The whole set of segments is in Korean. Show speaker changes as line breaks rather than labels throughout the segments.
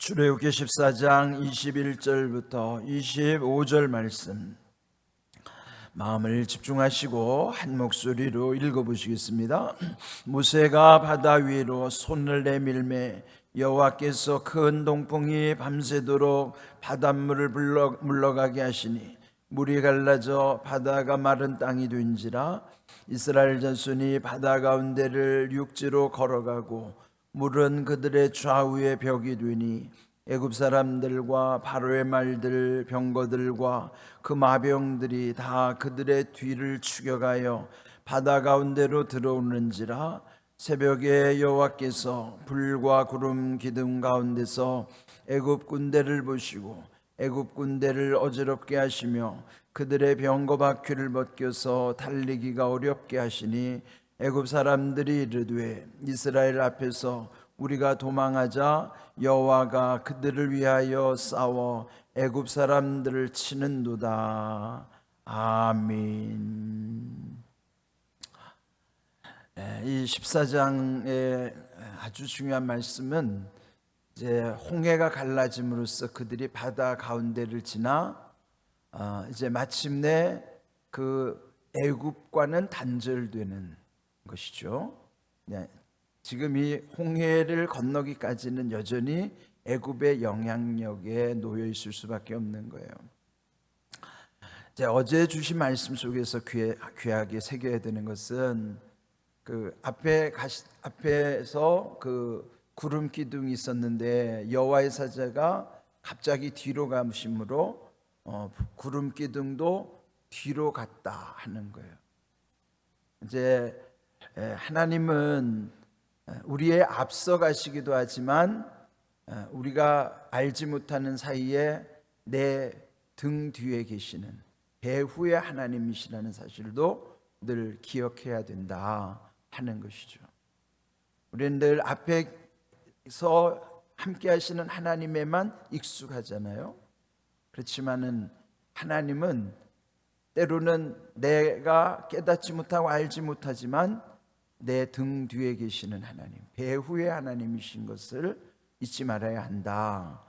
출애굽기 14장 21절부터 25절 말씀 마음을 집중하시고 한 목소리로 읽어보시겠습니다. 모세가 바다 위로 손을 내밀매 여호와께서 큰 동풍이 밤새도록 바닷물을 물러가게 하시니 물이 갈라져 바다가 마른 땅이 된지라. 이스라엘 자손이 바다 가운데를 육지로 걸어가고 물은 그들의 좌우에 벽이 되니 애굽 사람들과 바로의 말들 병거들과 그 마병들이 다 그들의 뒤를 추격하여 바다 가운데로 들어오는지라. 새벽에 여호와께서 불과 구름 기둥 가운데서 애굽 군대를 보시고 애굽 군대를 어지럽게 하시며 그들의 병거 바퀴를 벗겨서 달리기가 어렵게 하시니 애굽 사람들이 이르되 이스라엘 앞에서 우리가 도망하자 여호와가 그들을 위하여 싸워 애굽 사람들을 치는도다. 아멘. 이 14장의 아주 중요한 말씀은 이제 홍해가 갈라짐으로써 그들이 바다 가운데를 지나 이제 마침내 그 애굽과는 단절되는 것이죠. 지금 이 홍해를 건너기까지는 여전히 애굽의 영향력에 놓여 있을 수밖에 없는 거예요. 어제 주신 말씀 속에서 귀하게 새겨야 되는 것은 그 앞에서 그 구름 기둥이 있었는데 여호와의 사자가 갑자기 뒤로 가심으로 구름 기둥도 뒤로 갔다 하는 거예요. 이제 하나님은 우리의 앞서 가시기도 하지만 우리가 알지 못하는 사이에 내 등 뒤에 계시는 배후의 하나님이시라는 사실도 늘 기억해야 된다 하는 것이죠. 우리는 늘 앞에서 함께 하시는 하나님에만 익숙하잖아요. 그렇지만은 하나님은 때로는 내가 깨닫지 못하고 알지 못하지만 내 등 뒤에 계시는 하나님, 배후의 하나님이신 것을 잊지 말아야 한다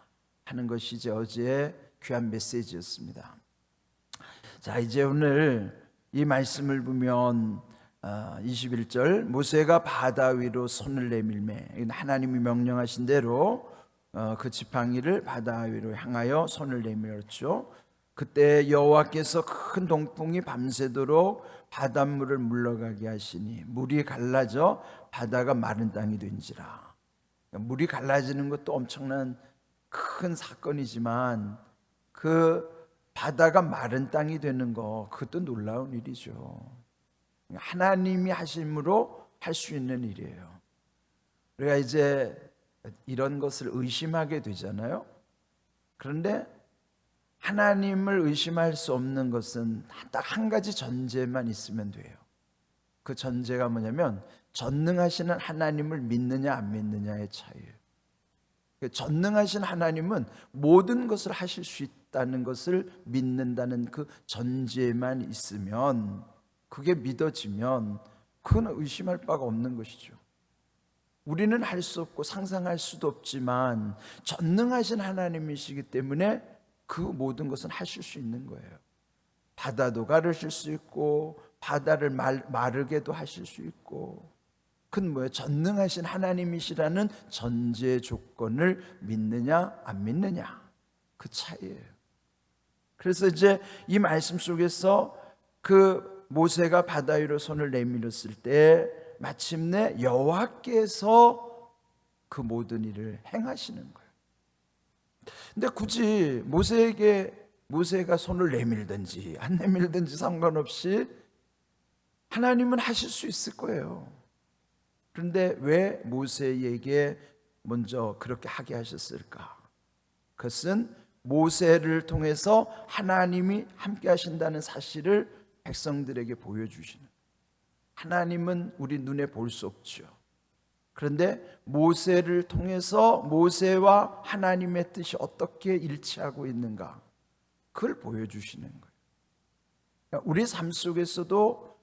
하는 것이 이제 어제의 귀한 메시지였습니다. 자, 이제 오늘 이 말씀을 보면 21절 모세가 바다 위로 손을 내밀매, 하나님이 명령하신 대로 그 지팡이를 바다 위로 향하여 손을 내밀었죠. 그때 여호와께서 큰 동풍이 밤새도록 바닷물을 물러가게 하시니 물이 갈라져 바다가 마른 땅이 된지라. 물이 갈라지는 것도 엄청난 큰 사건이지만 그 바다가 마른 땅이 되는 거, 그것도 놀라운 일이죠. 하나님이 하심으로 할 수 있는 일이에요. 우리가 이제 이런 것을 의심하게 되잖아요. 그런데 하나님을 의심할 수 없는 것은 딱 한 가지 전제만 있으면 돼요. 그 전제가 뭐냐면 전능하시는 하나님을 믿느냐 안 믿느냐의 차이예요. 전능하신 하나님은 모든 것을 하실 수 있다는 것을 믿는다는 그 전제만 있으면, 그게 믿어지면 그건 의심할 바가 없는 것이죠. 우리는 할 수 없고 상상할 수도 없지만 전능하신 하나님이시기 때문에 그 모든 것은 하실 수 있는 거예요. 바다도 가르실 수 있고 바다를 마르게도 하실 수 있고, 그건 뭐예요? 전능하신 하나님이시라는 전제 조건을 믿느냐 안 믿느냐, 그 차이예요. 그래서 이제 이 말씀 속에서 그 모세가 바다 위로 손을 내밀었을 때 마침내 여호와께서 그 모든 일을 행하시는 거예요. 근데 굳이 모세가 손을 내밀든지 안 내밀든지 상관없이 하나님은 하실 수 있을 거예요. 그런데 왜 모세에게 먼저 그렇게 하게 하셨을까? 그것은 모세를 통해서 하나님이 함께 하신다는 사실을 백성들에게 보여주시는, 하나님은 우리 눈에 볼 수 없죠. 그런데 모세를 통해서 모세와 하나님의 뜻이 어떻게 일치하고 있는가, 그걸 보여주시는 거예요. 우리 삶 속에서도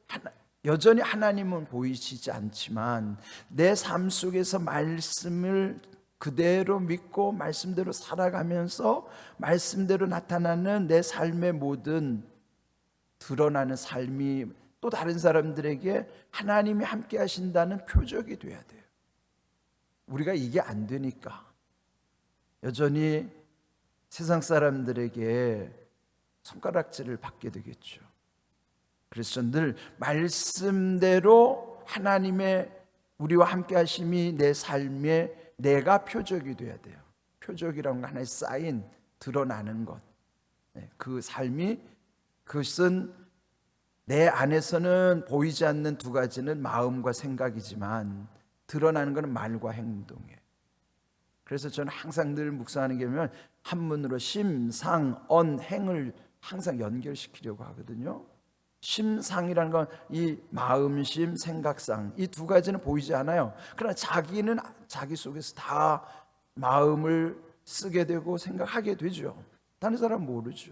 여전히 하나님은 보이시지 않지만 내 삶 속에서 말씀을 그대로 믿고 말씀대로 살아가면서 말씀대로 나타나는 내 삶의 모든 드러나는 삶이 또 다른 사람들에게 하나님이 함께 하신다는 표적이 돼야 돼요. 우리가 이게 안 되니까 여전히 세상 사람들에게 손가락질을 받게 되겠죠. 그래서 늘 말씀대로 하나님의 우리와 함께 하심이 내 삶에 내가 표적이 돼야 돼요. 표적이라는 건 하나의 사인, 드러나는 것. 그 삶이, 그것은 내 안에서는 보이지 않는 두 가지는 마음과 생각이지만 드러나는 것은 말과 행동이에요. 그래서 저는 항상 늘 묵상하는 게 뭐냐면 한문으로 심상언행을 항상 연결시키려고 하거든요. 심상이라는 건 이 마음심, 생각상, 이 두 가지는 보이지 않아요. 그러나 자기는 자기 속에서 다 마음을 쓰게 되고 생각하게 되죠. 다른 사람은 모르죠.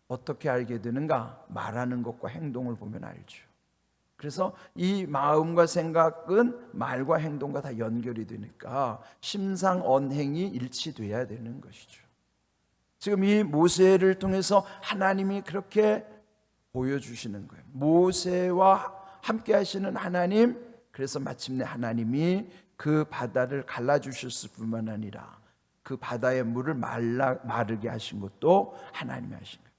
어떻게 알게 되는가? 말하는 것과 행동을 보면 알죠. 그래서 이 마음과 생각은 말과 행동과 다 연결이 되니까 심상언행이 일치돼야 되는 것이죠. 지금 이 모세를 통해서 하나님이 그렇게 보여주시는 거예요. 모세와 함께 하시는 하나님, 그래서 마침내 하나님이 그 바다를 갈라주셨을 뿐만 아니라 그 바다의 물을 마르게 하신 것도 하나님이 하신 거예요.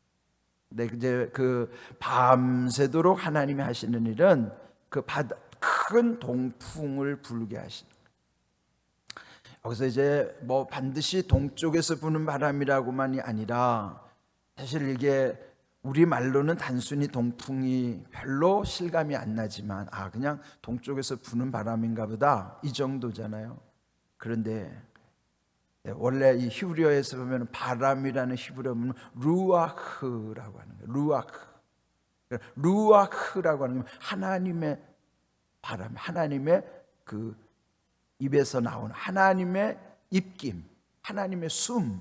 근데 이제 그 밤새도록 하나님이 하시는 일은 그 바다 큰 동풍을 불게 하시는 거예요. 여기서 이제 뭐 반드시 동쪽에서 부는 바람이라고만이 아니라 사실 이게 우리 말로는 단순히 동풍이 별로 실감이 안 나지만 그냥 동쪽에서 부는 바람인가 보다 이 정도잖아요. 그런데 원래 이 히브리어에서 보면 바람이라는 히브리어는 루아흐라고 하는 거예요. 루아흐라고 하는 건 하나님의 바람, 하나님의 그 입에서 나오는 하나님의 입김, 하나님의 숨,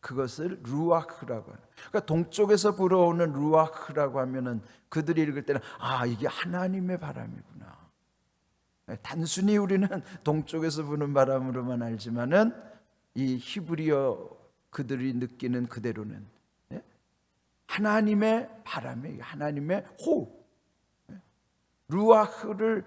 그것을 루아흐라고 하는. 그러니까 동쪽에서 불어오는 루아흐라고 하면은 그들이 읽을 때는 이게 하나님의 바람이구나. 단순히 우리는 동쪽에서 부는 바람으로만 알지만은 이 히브리어 그들이 느끼는 그대로는 하나님의 바람이에요. 하나님의 호흡. 루아흐를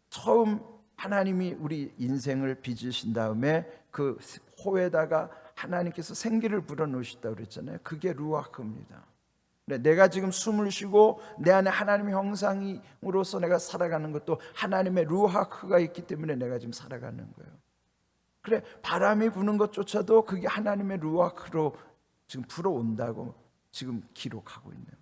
처음 하나님이 우리 인생을 빚으신 다음에 그 호에다가 하나님께서 생기를 불어넣으셨다고 그랬잖아요. 그게 루아흐입니다. 내가 지금 숨을 쉬고 내 안에 하나님의 형상으로서 내가 살아가는 것도 하나님의 루아흐가 있기 때문에 내가 지금 살아가는 거예요. 그래, 바람이 부는 것조차도 그게 하나님의 루아흐로 지금 불어온다고 지금 기록하고 있는 거예요.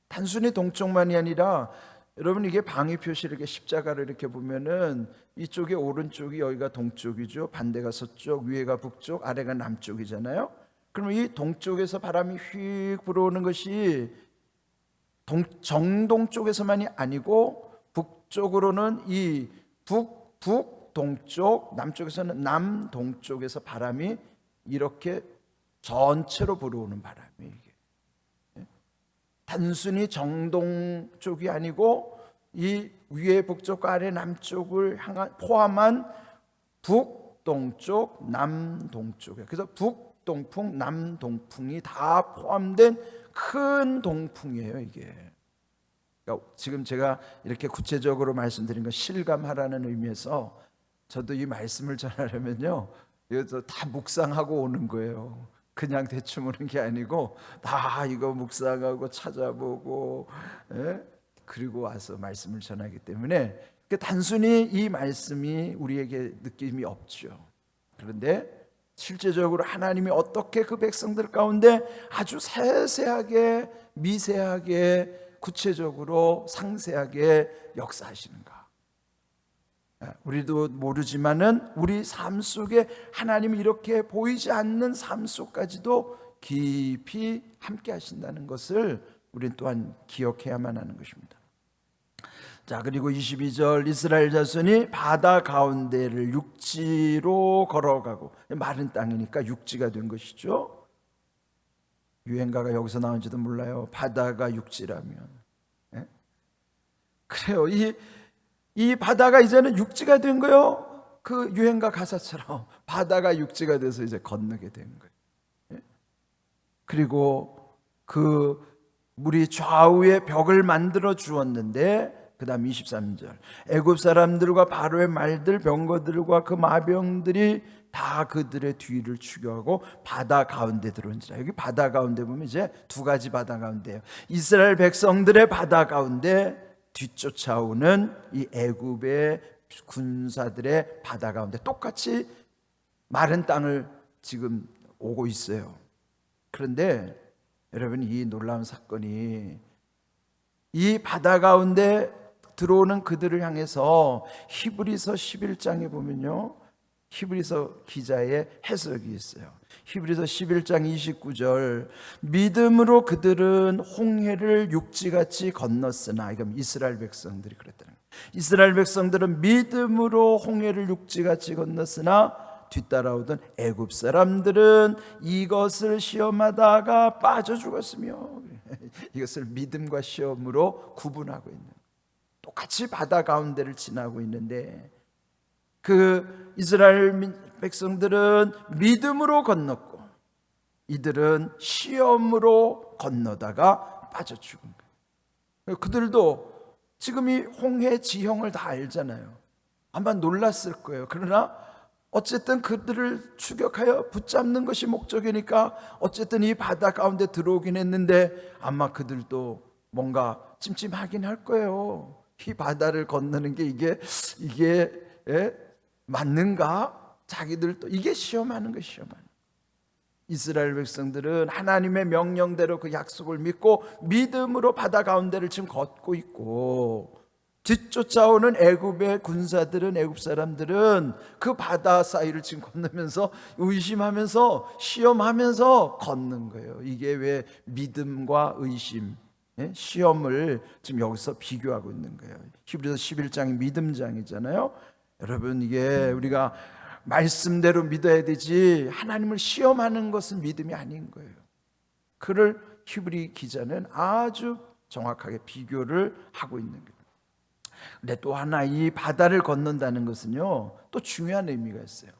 단순히 동쪽만이 아니라 여러분, 이게 방위 표시를 이렇게 십자가를 이렇게 보면은 이쪽이 오른쪽이 여기가 동쪽이죠. 반대가 서쪽, 위에가 북쪽, 아래가 남쪽이잖아요. 그러면 이 동쪽에서 바람이 휙 불어오는 것이 정동쪽에서만이 아니고 북쪽으로는 이 북동쪽, 남쪽에서는 남동쪽에서 바람이 이렇게 전체로 불어오는 바람이에요. 이게 단순히 정동 쪽이 아니고 이 위에 북쪽과 아래 남쪽을 포함한 북동쪽, 남동쪽에, 그래서 북동풍, 남동풍이 다 포함된 큰 동풍이에요. 이게 그러니까 지금 제가 이렇게 구체적으로 말씀드린 건 실감하라는 의미에서 저도 이 말씀을 전하려면요, 이거 다 묵상하고 오는 거예요. 그냥 대충 오는 게 아니고 다 이거 묵상하고 찾아보고 그리고 와서 말씀을 전하기 때문에 단순히 이 말씀이 우리에게 느낌이 없죠. 그런데 실제적으로 하나님이 어떻게 그 백성들 가운데 아주 세세하게, 미세하게, 구체적으로 상세하게 역사하시는가, 우리도 모르지만은 우리 삶 속에 하나님이 이렇게 보이지 않는 삶 속까지도 깊이 함께 하신다는 것을 우리는 또한 기억해야만 하는 것입니다. 자, 그리고 22절, 이스라엘 자손이 바다 가운데를 육지로 걸어가고, 마른 땅이니까 육지가 된 것이죠. 유행가가 여기서 나온지도 몰라요. 바다가 육지라면. 그래요. 이 바다가 이제는 육지가 된 거예요. 그 유행가 가사처럼 바다가 육지가 돼서 이제 건너게 된 거예요. 그리고 그 물이 좌우에 벽을 만들어 주었는데, 그 다음 23절, 애굽 사람들과 바로의 말들, 병거들과 그 마병들이 다 그들의 뒤를 추격하고 바다 가운데 들어온지라. 여기 바다 가운데 보면 이제 두 가지 바다 가운데예요. 이스라엘 백성들의 바다 가운데, 뒤쫓아오는 이 애굽의 군사들의 바다 가운데 똑같이 마른 땅을 지금 오고 있어요. 그런데 여러분, 이 놀라운 사건이 이 바다 가운데 들어오는 그들을 향해서 히브리서 11장에 보면요, 히브리서 기자의 해석이 있어요. 히브리서 11장 29절, 믿음으로 그들은 홍해를 육지같이 건넜으나, 이건 이스라엘 백성들이 그랬다는 거예요. 이스라엘 백성들은 믿음으로 홍해를 육지같이 건넜으나 뒤따라오던 애굽 사람들은 이것을 시험하다가 빠져 죽었으며, 이것을 믿음과 시험으로 구분하고 있는, 똑같이 바다 가운데를 지나고 있는데, 그 이스라엘 백성들은 믿음으로 건넜고 이들은 시험으로 건너다가 빠져 죽은 거예요. 그들도 지금 이 홍해 지형을 다 알잖아요. 아마 놀랐을 거예요. 그러나 어쨌든 그들을 추격하여 붙잡는 것이 목적이니까 어쨌든 이 바다 가운데 들어오긴 했는데, 아마 그들도 뭔가 찜찜하긴 할 거예요. 이 바다를 건너는 게 이게 맞는가? 자기들도 이게 시험하는 거, 시험하는. 이스라엘 백성들은 하나님의 명령대로 그 약속을 믿고 믿음으로 바다 가운데를 지금 걷고 있고, 뒤쫓아오는 애굽의 군사들은, 애굽 사람들은 그 바다 사이를 지금 건너면서 의심하면서 시험하면서 걷는 거예요. 이게 왜 믿음과 의심, 시험을 지금 여기서 비교하고 있는 거예요. 히브리서 11장이 믿음장이잖아요. 여러분, 이게 우리가 말씀대로 믿어야 되지 하나님을 시험하는 것은 믿음이 아닌 거예요. 그를 히브리 기자는 아주 정확하게 비교를 하고 있는 거예요. 근데 또 하나, 이 바다를 건넌다는 것은요, 또 중요한 의미가 있어요.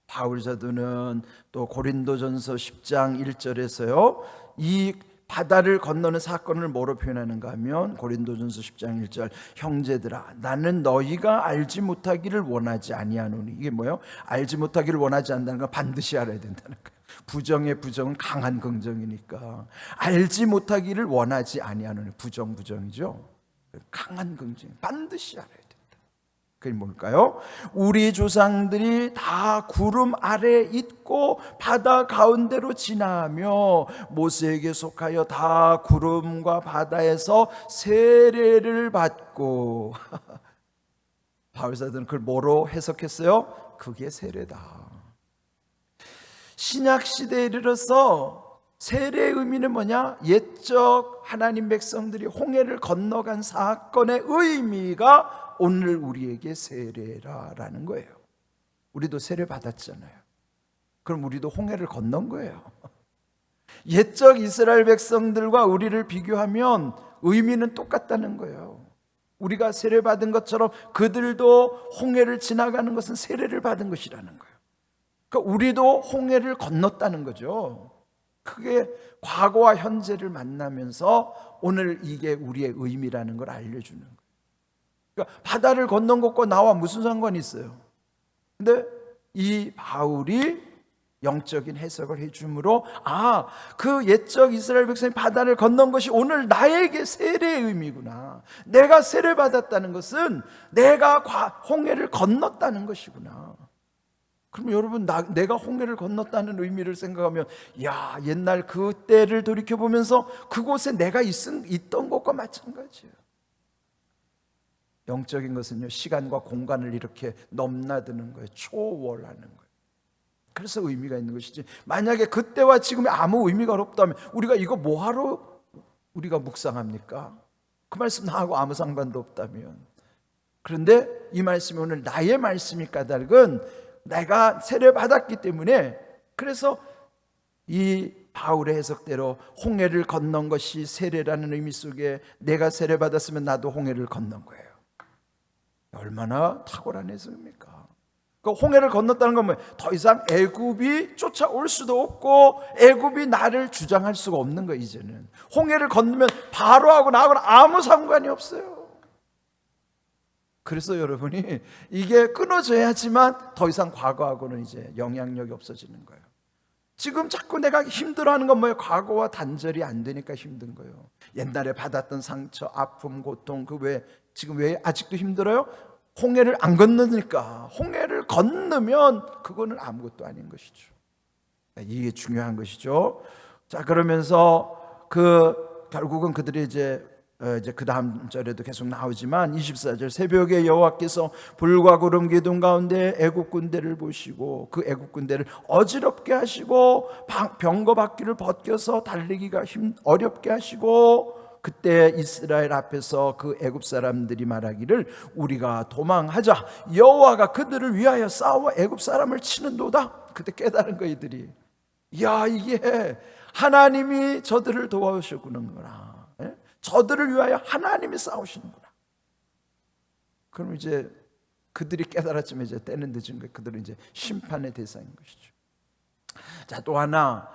바울 사도는 또 고린도전서 10장 1절에서요 이 바다를 건너는 사건을 뭐로 표현하는가 하면, 고린도전서 10장 1절, 형제들아 나는 너희가 알지 못하기를 원하지 아니하노니. 이게 뭐예요? 알지 못하기를 원하지 않는다는 건 반드시 알아야 된다는 거예요. 부정의 부정은 강한 긍정이니까, 알지 못하기를 원하지 아니하노니, 부정이죠. 강한 긍정, 반드시 알아야 된다. 그게 뭘까요? 우리 조상들이 다 구름 아래 있고 바다 가운데로 지나며 모세에게 속하여 다 구름과 바다에서 세례를 받고 바울사들은 그걸 뭐로 해석했어요? 그게 세례다. 신약시대에 이르러서 세례의 의미는 뭐냐? 옛적 하나님 백성들이 홍해를 건너간 사건의 의미가 오늘 우리에게 세례라라는 거예요. 우리도 세례 받았잖아요. 그럼 우리도 홍해를 건넌 거예요. 옛적 이스라엘 백성들과 우리를 비교하면 의미는 똑같다는 거예요. 우리가 세례 받은 것처럼 그들도 홍해를 지나가는 것은 세례를 받은 것이라는 거예요. 그러니까 우리도 홍해를 건넜다는 거죠. 그게 과거와 현재를 만나면서 오늘 이게 우리의 의미라는 걸 알려주는 거예요. 그러니까 바다를 건넌 것과 나와 무슨 상관이 있어요? 근데 이 바울이 영적인 해석을 해줌으로, 그 옛적 이스라엘 백성이 바다를 건넌 것이 오늘 나에게 세례의 의미구나. 내가 세례 받았다는 것은 내가 홍해를 건넜다는 것이구나. 그럼 여러분, 내가 홍해를 건넜다는 의미를 생각하면, 옛날 그때를 돌이켜보면서 그곳에 내가 있던 것과 마찬가지예요. 영적인 것은요, 시간과 공간을 이렇게 넘나드는 거예요. 초월하는 거예요. 그래서 의미가 있는 것이지, 만약에 그때와 지금이 아무 의미가 없다면 우리가 이거 뭐하러 우리가 묵상합니까? 그 말씀 나하고 아무 상관도 없다면. 그런데 이 말씀이 오늘 나의 말씀이 까닭은 내가 세례 받았기 때문에, 그래서 이 바울의 해석대로 홍해를 건넌 것이 세례라는 의미 속에 내가 세례 받았으면 나도 홍해를 건넌 거예요. 얼마나 탁월한 해석입니까? 그 홍해를 건넜다는 건 뭐예요? 더 이상 애굽이 쫓아올 수도 없고 애굽이 나를 주장할 수가 없는 거예요. 이제는 홍해를 건너면 바로하고 나하고는 아무 상관이 없어요. 그래서 여러분이 이게 끊어져야지만 더 이상 과거하고는 이제 영향력이 없어지는 거예요. 지금 자꾸 내가 힘들어하는 건 뭐예요? 과거와 단절이 안 되니까 힘든 거예요. 옛날에 받았던 상처, 아픔, 고통, 지금 왜 아직도 힘들어요? 홍해를 안 건너니까. 홍해를 건너면 그거는 아무것도 아닌 것이죠. 이게 중요한 것이죠. 자, 그러면서 결국은 그들이 이제 그 다음 절에도 계속 나오지만 24절, 새벽에 여호와께서 불과 구름 기둥 가운데 애국 군대를 보시고 그 애국 군대를 어지럽게 하시고 병거 바퀴를 벗겨서 달리기가 어렵게 하시고, 그때 이스라엘 앞에서 그 애굽 사람들이 말하기를 우리가 도망하자, 여호와가 그들을 위하여 싸워 애굽 사람을 치는도다. 그때 깨달은 거 이들이, 야, 이게 하나님이 저들을 도와주시구나. 저들을 위하여 하나님이 싸우시는구나. 그럼 이제 그들이 깨달았지만 이제 때는 늦은 거예요. 그들은 이제 심판의 대상인 것이죠. 자, 또 하나,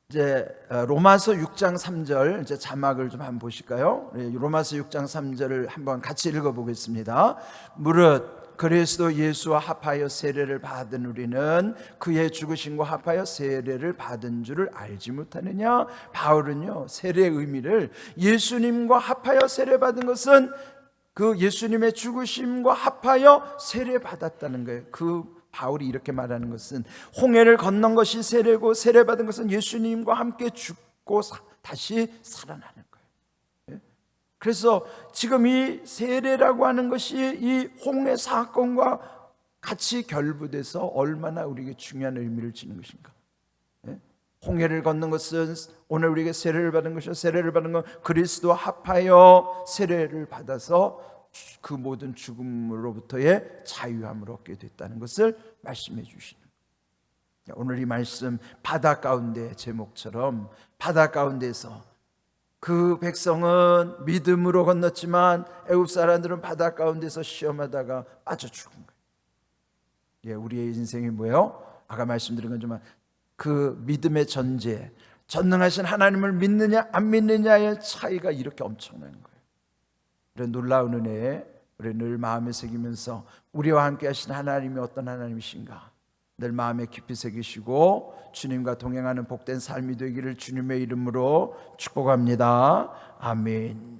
이제 로마서 6장 3절 이제 자막을 좀 한번 보실까요? 로마서 6장 3절을 한번 같이 읽어보겠습니다. 무릇 그리스도 예수와 합하여 세례를 받은 우리는 그의 죽으심과 합하여 세례를 받은 줄을 알지 못하느냐? 바울은요, 세례의 의미를 예수님과 합하여 세례받은 것은 그 예수님의 죽으심과 합하여 세례받았다는 거예요. 바울이 이렇게 말하는 것은 홍해를 건넌 것이 세례고 세례받은 것은 예수님과 함께 죽고 다시 살아나는 거예요. 그래서 지금 이 세례라고 하는 것이 이 홍해 사건과 같이 결부돼서 얼마나 우리에게 중요한 의미를 지닌 것인가. 홍해를 건넌 것은 오늘 우리에게 세례를 받은 것이요, 세례를 받은 건 그리스도와 합하여 세례를 받아서 그 모든 죽음으로부터의 자유함을 얻게 됐다는 것을 말씀해 주시는 거예요. 오늘 이 말씀, 바다 가운데 제목처럼 바다 가운데서 그 백성은 믿음으로 건넜지만 애굽 사람들은 바다 가운데서 시험하다가 빠져 죽은 거예요. 우리의 인생이 뭐예요? 아까 말씀드린 건지만 그 믿음의 전제, 전능하신 하나님을 믿느냐 안 믿느냐의 차이가 이렇게 엄청난 거예요. 이런 놀라운 은혜에 우리 늘 마음에 새기면서 우리와 함께 하신 하나님이 어떤 하나님이신가 늘 마음에 깊이 새기시고 주님과 동행하는 복된 삶이 되기를 주님의 이름으로 축복합니다. 아멘.